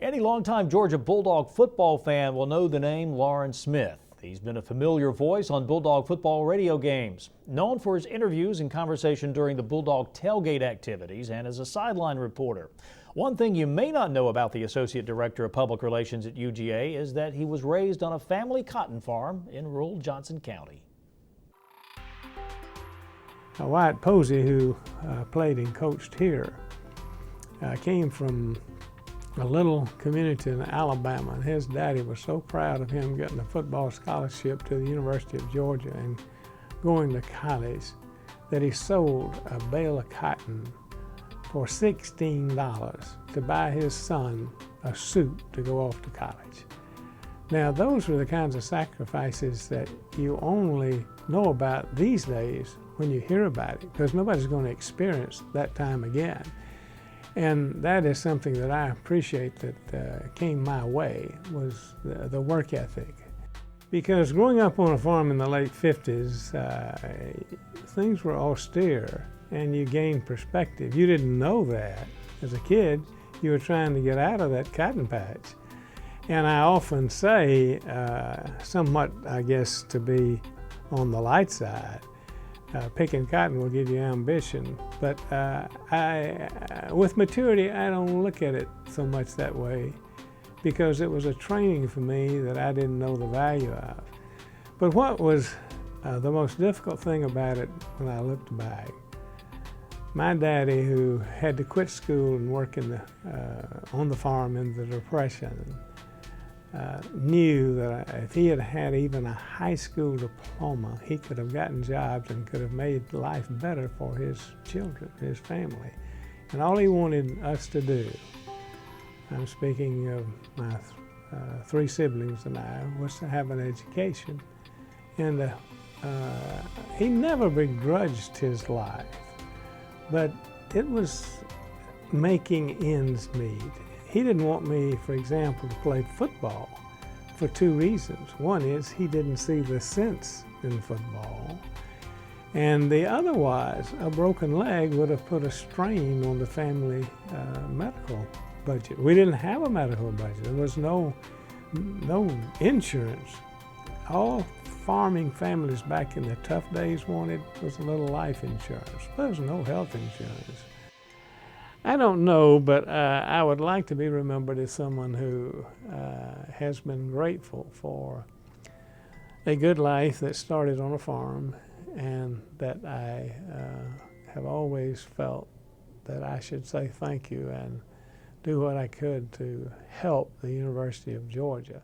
Any longtime Georgia Bulldog football fan will know the name Loran Smith. He's been a familiar voice on Bulldog football radio games, known for his interviews and conversation during the Bulldog tailgate activities and as a sideline reporter. One thing you may not know about the Associate Director of Public Relations at UGA is that he was raised on a family cotton farm in rural Johnson County. Wyatt Posey, who played and coached here, came from a little community in Alabama, and his daddy was so proud of him getting a football scholarship to the University of Georgia and going to college that he sold a bale of cotton for $16 to buy his son a suit to go off to college. Now, those were the kinds of sacrifices that you only know about these days when you hear about it, because nobody's going to experience that time again. And that is something that I appreciate that came my way, was the work ethic. Because growing up on a farm in the late 50s, things were austere and you gained perspective. You didn't know that. As a kid, you were trying to get out of that cotton patch. And I often say, somewhat, I guess, to be on the light side, picking cotton will give you ambition, but with maturity, I don't look at it so much that way, because it was a training for me that I didn't know the value of. But what was the most difficult thing about it when I looked back, my daddy, who had to quit school and work on the farm in the Depression, knew that if he had had even a high school diploma, he could have gotten jobs and could have made life better for his children, his family. And all he wanted us to do, I'm speaking of my three siblings and I, was to have an education. And he never begrudged his life, but it was making ends meet. He didn't want me, for example, to play football for two reasons. One is he didn't see the sense in football, and the other was a broken leg would have put a strain on the family medical budget. We didn't have a medical budget. There was no insurance. All farming families back in the tough days wanted was a little life insurance. There was no health insurance. I don't know, but I would like to be remembered as someone who has been grateful for a good life that started on a farm, and that I have always felt that I should say thank you and do what I could to help the University of Georgia.